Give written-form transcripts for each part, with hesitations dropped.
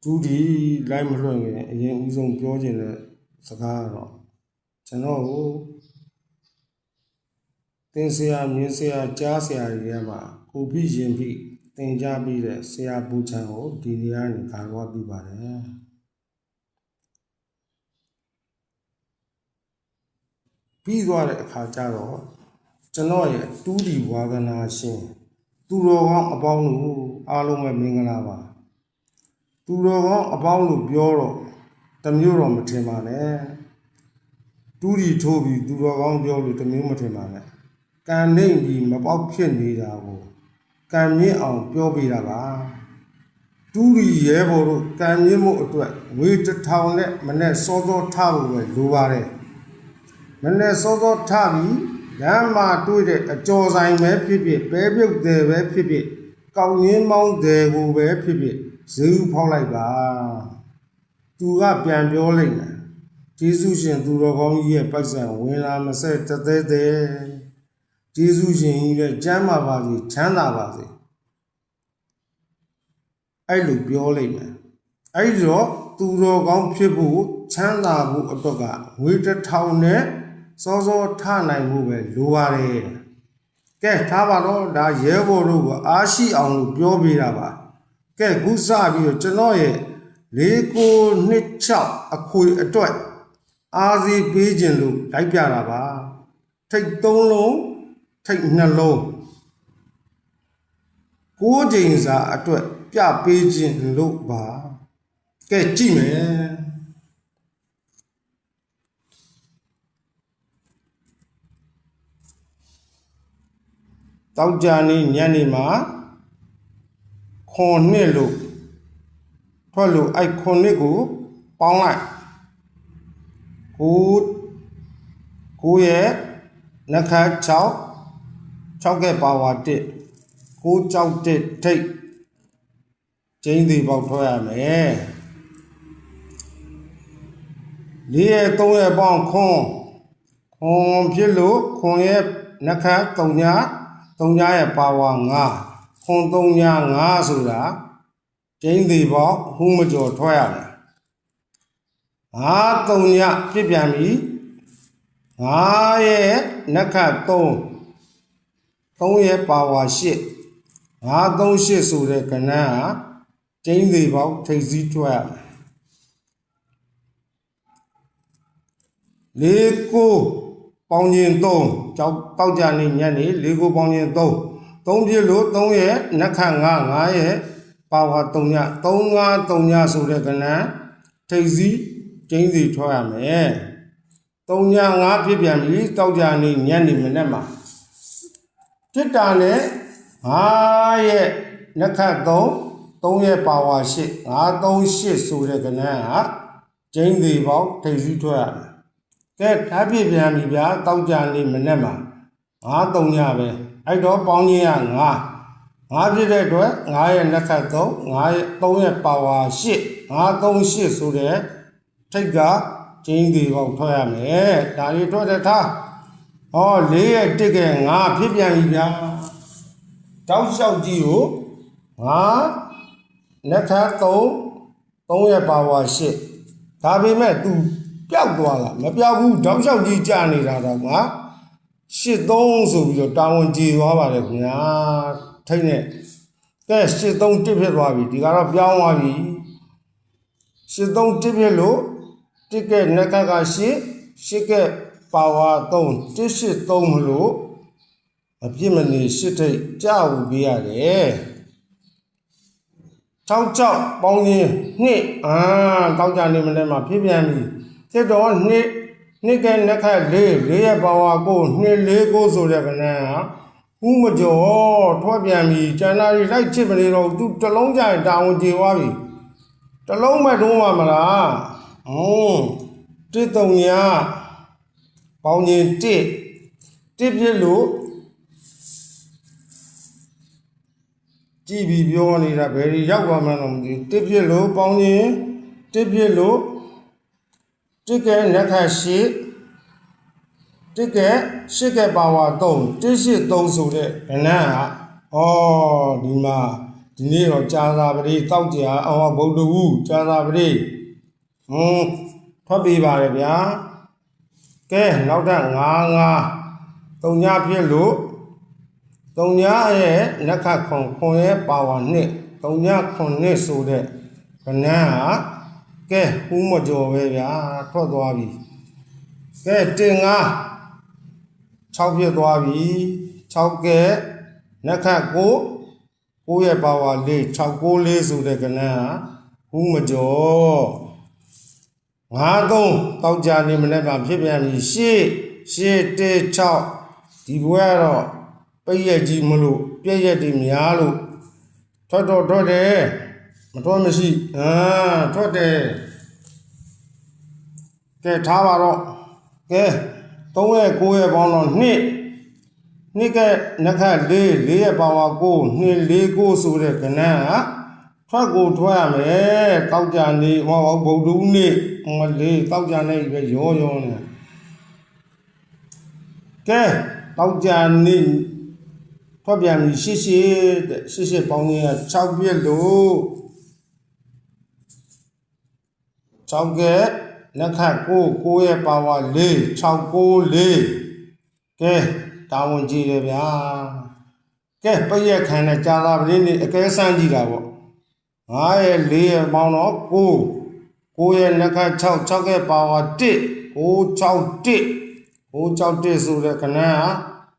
တူဒီလိုက်မလွှင့်ခင်အရင်ဦးဆုံးပြောချင်တဲ့စကားကတော့ကျွန်တော်ကိုသင်ဆရာမြင်းဆရာကြားဆရာတွေထဲမှာကိုပြီးရင်ပြီးသင်ကြားပြီးတဲ့ဆရာပူချံကိုဒီနေရာနဲ့ကာကွာပြပါတယ်ပြီးသွားတဲ့အခါကျတော့ကျွန်တော်ရဲ့တူးဒီဝါသနာရှင်သူတော်ကောင်းအပေါင်းတို့အားလုံးပဲမင်္ဂလာပါသူတော်ကောင်းအပေါင်းလို့ပြောတော့တမျိုးတော့မထင်ပါနဲ့တူးဒီထိုးပြီးသူတော်ကောင်းပြောလို့တမျိုးမထင်ပါနဲ့ကံနှိမ့်ပြီးမပေါက်ဖြစ်နေတာကိုကံမြင့်အောင်ပြောပြတာပါတူးဒီရဲဘော်တို့ကံမြင့်မှုအတွက်ငွေ1000နဲ့မနဲ့စောစောထားဖို့ပဲလိုပါတယ်မနဲ့စောစောထားပြီးလမ်းမှာတွေ့တဲ့အကျော်ဆိုင်ပဲဖြစ်ဖြစ်ပဲပြုတ်တယ်ပဲဖြစ်ဖြစ်ကောင်းငင်းမောင်းတယ်ကိုပဲဖြစ်ဖြစ်ဇေဥဖောက်လိုက်ပါသူကပြန်ပြောလိုက်တယ်ကျေးဇူးရှင်သူတော်ကောင်းကြီးရဲ့ပိုက်ဆံဝင်လာမဆက်တသေးသေးကျေးဇူးရှင်ကြီးရဲ့ကျမ်းမာပါစေချမ်းသာပါစေအဲ့လိုပြောလိုက်မယ်အဲ့တော့သူတော်ကောင်းဖြစ်ဖို့ချမ်းသာဖို့အတွက်ကငွေ1000နဲ့စောစောထနိုင်ဖို့ပဲလိုပါတယ်ကဲထားပါတော့ဒါရဲဘော်တို့ကအားရှိအောင်လို့ပြောပြတာပါကဲခုစပြီးတော့ကျွန်တော်ရဲ့4926အခွေအတွက်အားစီပေးခြင်းလို့လိုက်ပြတာပါထိတ်3လုံးထိတ်2လုံး6ချိန်စာအတွက်ပြပေးခြင်းလို့ပါကဲကြည့်မယ်တောက်ကြနေညနေမှာ9လို့ထွက်လို့အဲ့9ကိုပေါင်းလိုက်9ရဲ့နှခမ်း6ကပါဝါ1 9ကြောက်1ထိတ်ကျင်းသေးပေါက်ထွက်ရမယ်4ရဲ့3ရဲ့ပေါင်းခွန်ဖြစ်လို့ခွန်ရဲ့နှခမ်း3ရဲ့ပါဝါ5ခွန်3 5ဆိုတာကျင်းသေးပေါက်ဟူးမကျော်ထွက်ရမယ်5 3ပြစ်ပြန်ပြီ5ရဲ့နှခမ်း3ရဲ့ပါဝါ8 5 3 8ဆိုတဲ့ကဏ္ဍကကျင်းသေးပေါက်ထိပ်စည်းထွက်ရမယ်4 9ပေါင်းခြင်း3တောက်ကြနေညနေ4 9ပေါင်းခြင်း3ပြည့်လို့3ရဲ့နှခမ်း5ရဲ့ပါဝါ3 3 5ဆိုတဲ့ကဏ္ဍထိပ်စည်းကျင်းစီထွက်ရမယ်3 5ပြည့်ပြန်ပြီတောက်ကြနေညနေမနေ့မှာတစ်တာနဲ့5ရဲ့နှခမ်း3ရဲ့ပါဝါ8 5 3 8ဆိုတဲ့ကဏ္ဍကကျင်းစီပေါက်ထိပ်စည်းထွက်ရမယ်ကဲဓာတ်ပြည့်ပြန်ပြီဗျာတောက်ကြနေမနေ့မှာ5 3ပဲအဲ့တော့ပေါင်းခြင်းက5ပြည့်တဲ့အတွက်5ရဲ့နှခမ်း3ရဲ့3ရဲ့ပါဝါ8 5 3 8ဆိုတဲ့ထိတ်ကကျင်းသေးပေါက်ထွက်ရမယ်ဒါလေးထွက်တဲ့ထားဟော4ရဲ့1က5ဖြစ်ပြန်ပြီဗျာတောက်လျှောက်ကြီးကို5နှခမ်း3ရဲ့ပါဝါ8ဒါပေမဲ့ तू ပျောက်သွားလားမပျောက်ဘူးတောက်လျှောက်ကြီးကြာနေတာတော့ကွာ83ဆိုပြီးတော့တာဝန်ကျေသွားပါတယ်ခင်ဗျာထိတ်နဲ့ကဲ83တစ်ဖြစ်သွားပြီဒီကတော့ပြောင်းသွားပြီ83တစ်ဖြစ်လို့တစ်ကနှခမ်းက8ကပါဝါ3 183မလို့အပြစ်မနေ8ထိတ်ကြာဦးပေးရတယ်66ပေါင်းခြင်း2တောက်ကြနေမလဲမှာဖြစ်ပြန်ပြီဖြစ်တော့2ကနှခမ်း4ရဲ့ပါဝါ9 2 4 9ဆိုတဲ့ကဏ္ဍကဥမကျော်ထွက်ပြန်ပြီကျန်တာတွေလိုက်ချစ်မနေတော့သူတလုံးကြရင်တာဝန်ကျေသွားပြီတလုံးမဲ့တုံးပါမလား1 3ပေါင်းခြင်း1ဖြစ်လို့ကြည်ပြီးပြောနေတာဘယ်တွေရောက်သွားမှန်းတော့မသိ1ဖြစ်လို့ပေါင်းခြင်း1ဖြစ်လို့1ကနှခမ်း8ကပါဝါ3 183ဆိုတဲ့ကဏ္ဍကဒီမှာ ဒီနေ့တော့ကြာသာပတိတောက်ကြအောင်ဗုဒ္ဓဝုကြာသာပတိထွက်ပြေးပါလေဗျာကဲနောက်ထပ်9တုံညာဖြစ်လို့တုံညာရဲ့နက္ခခွန်ရဲ့ပါဝါနှစ်တုံညာခွန်နှစ်ဆိုတဲ့ခဏဟာကဲဥမကျော်ပဲဗျာထွက်သွားပြီကဲတင်9 6ဖြစ်သွားပြီ6ကဲနက္ခ9ရဲ့ပါဝါ4 6 9 4ဆိုတဲ့ကဏ္ဍဥမကျော်53တောက်ကြနေမနေ့ကဖြစ်ပြန်ပြီ8 6ဒီဘွဲကတော့ပိတ်ရက်ကြီးမလို့ပြည့်ရက်တွေများလို့ထွက်တယ်မထွက်မရှိထွက်တယ်ကဲထားပါတော့ကဲ3ရဲ့9ရဲ့ပေါင်းတော့2ကနက္ခ4ရဲ့ပါဝါ9 2 4 9ဆိုတဲ့ကဏ္ဍထွက်ရမယ်တောက်ကြနေဗုဒ္ဓဦးနေ့မလေးတောက်ကြနေပဲရောနေကဲတောက်ကြနေထွက်ပြန်ပြီရှေ့ပေါင်းရင်6ပြည့်လို့6ကဲနက္ခ9ရဲ့ပါဝါ4 6 9 4ကဲတာဝန်ကြည့်တယ်ဗျာကဲပရက်ခံတဲ့ကြာလာပရင်းနေအကဲစမ်းကြည့်တာပေါ့9ရဲ့4ရဲ့ပေါင်းတော့9ရဲ့နက္ခ6ရဲ့ပါဝါ1 961ဆိုတဲ့ခဏ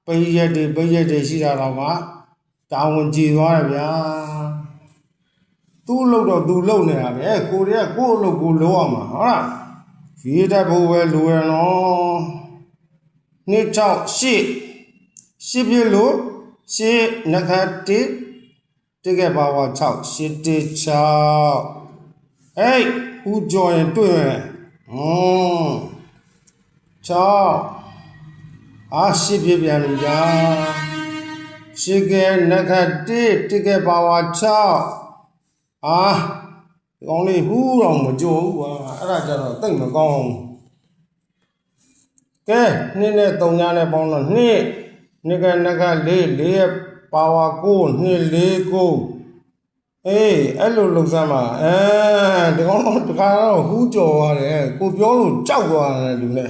ပိရက်တွေရှိတာတော့ကတာဝန်ကြည့်သွားတယ်ဗျာသူ့လို့တော့သူလုံနေတာပဲကိုယ်ကိုအလုပ်ကိုလုံးအောင်မှာဟုတ်လားရေးတတ်ဖို့ပဲလိုရနော်268ပြည့်လို့8နက္ခ1ကပါဝါ6 8 6ဥကြော်ရင်တွေ့မယ်68ပြည့်ပြန်ပြီကြာ8ကနက္ခ1ကပါဝါ6ဒီကောင်းလေးဟူးတော့မကြိုးဘူးကွာအဲ့ဒါကြတော့တိတ်မကောင်းကဲ2နဲ့3ညနဲ့ပေါင်းတော့2ကနက္ခ4ရဲ့ပါဝါ9 2 4 9အဲ့လိုလုံစမ်းပါဒီကောင်းတော့တခါတော့ဟူးကြော်သွားတယ်ကိုပြောလို့ကြောက်သွားတယ်လူနဲ့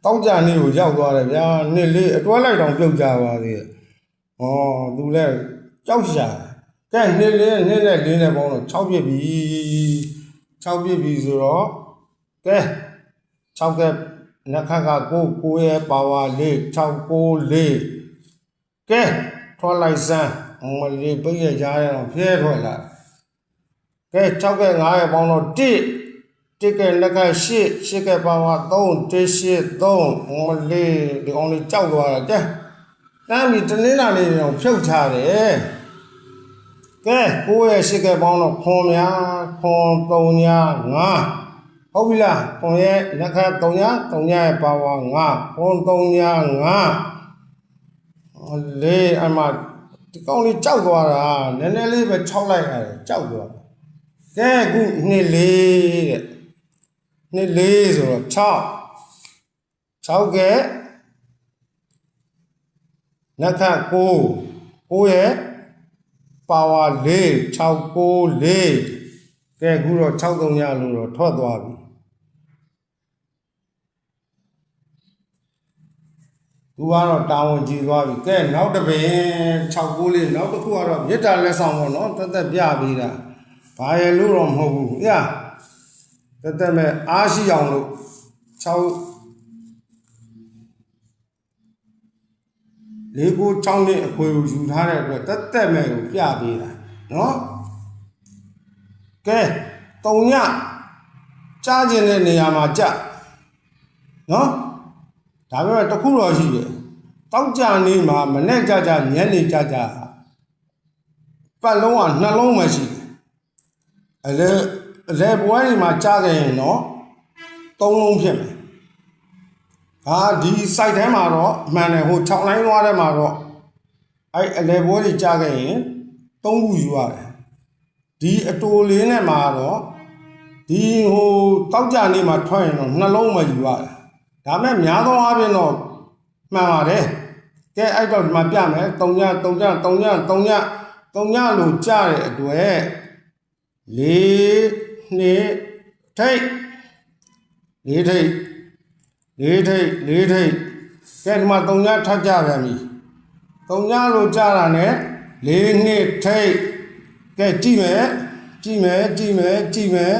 တောက်ကြနေကိုရောက်သွားတယ်ဗျာ2 4အတွဲလိုက်တောင်ပြုတ်ကြပါသေးတယ်သူလည်းကြောက်ရှာကဲ2 4နဲ့ပေါင်းတော့6ပြည့်ပြီဆိုတော့ကဲ6ကနက္ခ9ရဲ့ပါဝါ4 6 9 4ကဲထွက်လိုက်စမ်းမလေးပိတ်ရကြရအောင်ဖျဲထွက်လာကဲ6က9ရဲ့ပေါင်းတော့1ကနက္ခ8ကပါဝါ3 1 8 3မလေးဒီကောင်လေးကြောက်သွားတာကဲတမ်းပြီးတနင်္လာနေ့တော့ဖြုတ်ချတယ်ကဲ9ရဲ့8ကပေါင်းတော့ခွန်3ည5ဟုတ်ပြီလားခွန်ရဲ့နက္ခ3ညရဲ့ပါဝါ5ခွန်3ည5လေးအမဒီကောင်းလေးကြောက်သွားတာနည်းနည်းလေးပဲ6လိုက်ရတယ်ကြောက်သွားကဲခု2 4တဲ့2 4ဆိုတော့6ကဲနက္ခ9ရဲ့ပါဝါ4 6 9 4ကဲခုတော့6 3ညလို့တော့ထွက်သွားပြီသူကတော့တာဝန်ကြည့်သွားပြီကဲနောက်တစ်ပင်6 9လေးနောက်တစ်ခုကတော့မေတ္တာလက်ဆောင်ပေါ့နော်တက်ပြပေးတာဘာရလို့တော့မဟုတ်ဘူးညတက်မဲ့အားရှိအောင်လို့6 4 9 6နှစ်အခွေကိုယူထားတဲ့အတွက်တက်မဲ့ကိုပြပေးတာနော်ကဲ3ညကြားကျင်တဲ့နေရာမှာကြနော်ဒါပေမဲ့တခုတော့ရှိတယ်တောက်ကြနေမှာမနဲ့ကြညနေကြပတ်လုံးကနှလုံးမှရှိတယ်အလဲပွဲတွေမှာကြားကြရင်တော့3လုံးဖြစ်မယ်ဒီ site ထဲမှာတော့မှန်တယ်ဟို6လိုင်းသွားထဲမှာတော့အလဲပွဲတွေကြားကြရင်3ခုယူရတယ်ဒီအတိုလေးနဲ့မှာတော့ဒီဟိုတောက်ကြနေမှာထွက်ရင်တော့နှလုံးမှယူရတယ်ဒါမဲ့များသောအားဖြင့်တော့မှန်ပါတယ်ကဲအဲ့တော့ဒီမှာပြမယ်3ည တုံညလို့ကြားတဲ့အတွက်လေးနှစ်ထိတ်လေးထိတ်လေးထိတ်လေးထိတ်ကဲဒီမှာတုံညထပ်ကြပြန်ပြီတုံညလို့ကြားတာနဲ့လေးနှစ်ထိတ်ကဲကြည့်မယ်ကြည့်မယ်ကြည့်မယ်ကြည့်မယ်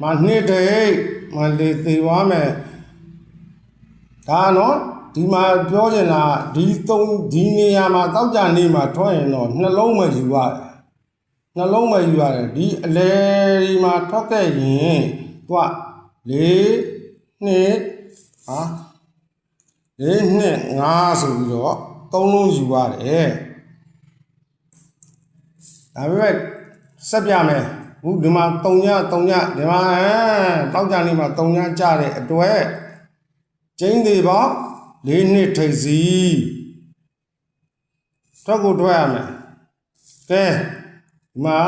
မနှစ်ထိတ်မလေးသေးသွားမယ်ဒါနော်ဒီမှာပြောချင်တာဒီနေရာမှာတောက်ကြနေမှာထွက်ရင်တော့နှလုံးမယူရတယ်နှလုံးမယူရတယ်ဒီအလဲဒီမှာထွက်ခဲ့ရင်သူကလေးနှစ်လေးနှစ်ငါးဆိုပြီးတော့သုံးလုံးယူရတယ်ဒါပေမဲ့ဆက်ပြမယ်အခုဒီမှာ3ညဒီမှာတောက်ကြနေမှာ3ညကြတဲ့အတွက်ကျင်းသေးပေါ့လေးနှစ်ထိပ်စီထွက်ကိုထွက်ရမယ်ကဲဒီမှာ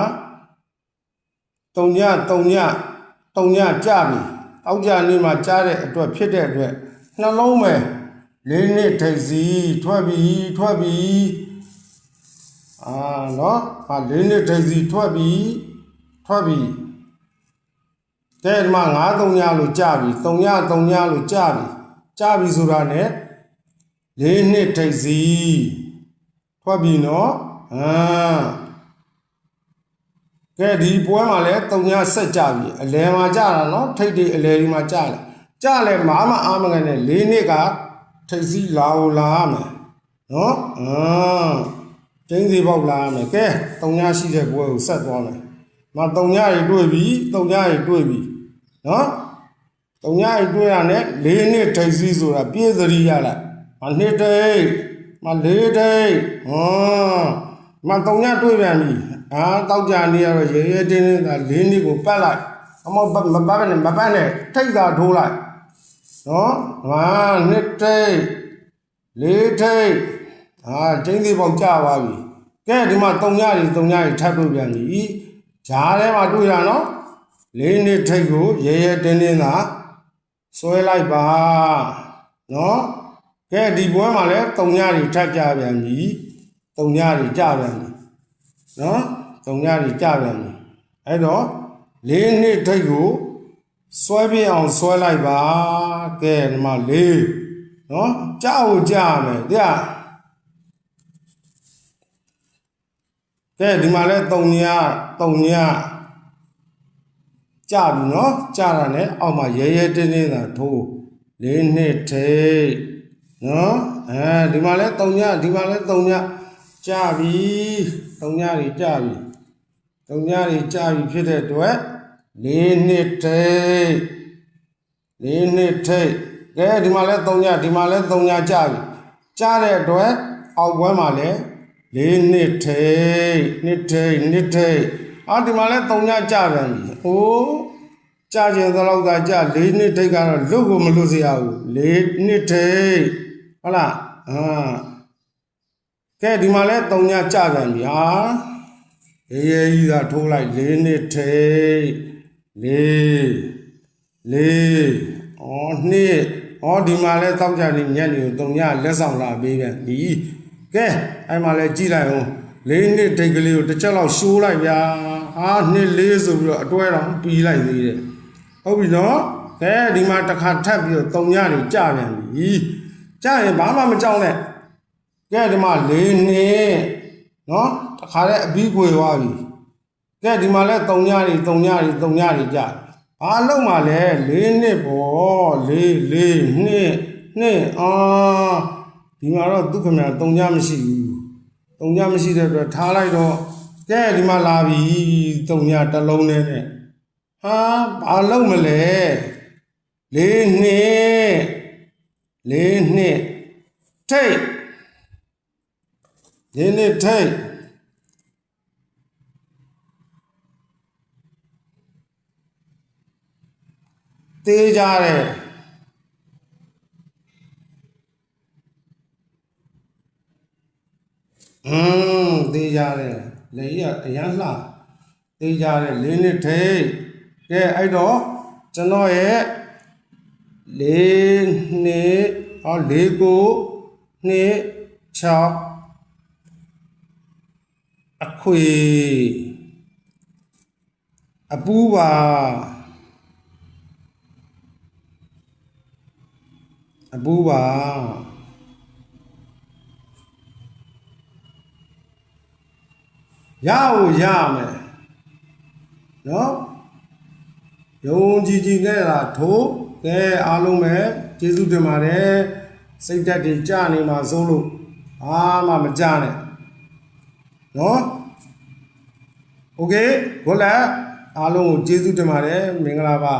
3ညကြပြီတောက်ကြနေမှာကြားတဲ့အတွက်ဖြစ်တဲ့အတွက်နှလုံးပဲလေးနှစ်ထိပ်စီထွက်ပြီနော်လေးနှစ်ထိပ်စီထွက်ပြီကဲဒီမှာ9 3ညလို့ကြားပြီ3ညလို့ကြားပြီဆိုတာ ਨੇ လေးနှစ်ထိပ်စီထွက်ပြီနော်ကဲဒီပွဲမှာလဲ3ညဆက်ကြပြီအလဲမှာကြတာနော်ထိပ်တွေအလဲဒီမှာကြလဲမာမအားမကန်နဲ့လေးနှစ်ကထိပ်စီလာမယ်နော်ကျင်းစီပေါက်လာမယ်ကဲ3ညရှိတဲ့ပွဲကိုဆက်သွားမယ်မ3ညတွေတွေ့ပြီနော်3ညတွေတွေ့ရနဲ့လေးနှစ်ထိပ်စီဆိုတာပြည့်စရိရလိုက်မနှစ်ထိပ်မလေးထိပ်မ3ညတွေ့ပြန်ပြီတောက်ကြနေရတော့ရေတင်းသာလေးနှစ်ကိုပတ်လိုက်မပတ်နဲ့ထိပ်သာထိုးလိုက်နော်နှစ်ထိပ်လေးထိပ်ကျင်းစီပေါက်ကြပါပြီကဲဒီမှာ3ညတွေထပ်တွေ့ပြန်ပြီဂျားထဲမှာတွေ့ရနော်လေးနှစ်ထိပ်ကိုရေတင်းသာဆွဲလိုက်ပါနော်ကဲဒီပွဲမှာလဲ3ညတွေထပ်ကြပြန်ပြီ3ညတွေကြပြန်ပြီနော်3ညတွေကြပြန်ပြီအဲ့တော့လေးနှစ်ထိပ်ကိုဆွဲပြအောင်ဆွဲလိုက်ပါကဲဒီမှာလေးနော်ကြောက်ကြမယ်တရားကဲဒီမှာလဲ3ညကြပြီနော်ကြတာနဲ့အောက်မှာရဲတင်းသာထိုးလေးနှစ်ထိပ်နော်ဒီမှာလဲ3ညဒီမှာလဲ3ညကြပြီ3ညတွေကြပြီ3ညတွေကြပြီဖြစ်တဲ့အတွက်လေးနှစ်ထိပ်ကဲဒီမှာလဲ3ညဒီမှာလဲ3ညကြပြီကြတဲ့အတွက်အောက်ပွဲမှာလဲလေးနှစ်ထိပ်ဒီမှာလဲ3ညကြပြန်ပြီကြခြင်းသလောက်သာကြလေးနှစ်ထိပ်ကတော့လွတ်ကိုမလွတ်စေရဘူးလေးနှစ်ထိပ်ဟုတ်လားကဲဒီမှာလဲ3ညကြပြန်ပြီရေးကြီးသာထိုးလိုက်လေးနှစ်ထိပ်လေးနှစ်ဒီမှာလဲတောက်ကြနေညက်နေ3ညလက်ဆောင်လာပေးပြန်ပြီကဲအဲ့မှာလဲကြည့်လိုက်အောင်လေးနှစ်ထိပ်ကလေးကိုတစ်ချက်လောက်ရှိုးလိုက်ဗျာနှစ်လေးဆိုပြီးတော့အတွဲတော့ပြီးလိုက်သေးတယ်ဟုတ်ပြီနော်ကဲဒီမှာတစ်ခါထပ်ပြီးတော့3ညတွေကြပြန်ပြီကြရင်ဘာမှမကြောက်နဲ့ကဲဒီမှာလေးနှစ်နော်တစ်ခါလဲအပြီးခွေသွားပြီကဲဒီမှာလဲ3ညတွေကြဘာလုံးမှာလဲလေးနှစ်ပေါ့လေးနှစ်ဒီမှာတော့သူခင်ဗျာ3ညမရှိဘူး3ညမရှိတဲ့အတွက်ထားလိုက်တော့ကဲဒီမှာလာပြီ3ညတစ်လုံးနဲ့ဘာလုံးမလဲလေးနှစ်ထိပ်သေးကြတယ်သေးကြတယ်လေရအရန်လှသေးကြတယ်လေးနှစ်ထိပ်ကဲအဲ့တော့ကျွန်တော်ရဲ့လေးနှစ်လေးကိုနှစ်6 အခွေအပူးပါအပူးပါရဖို့ရမယ်နော်ယုံကြည်ကြည်နဲ့လားထိုးကဲအားလုံးပဲကျေးဇူးတင်ပါတယ်စိတ်ဓာတ်တွေကြနေမှာစိုးလို့ဘာမှမကြနဲ့နော်โอเคကိုလည်းအားလုံးကိုကျေးဇူးတင်ပါတယ်မင်္ဂလာပါ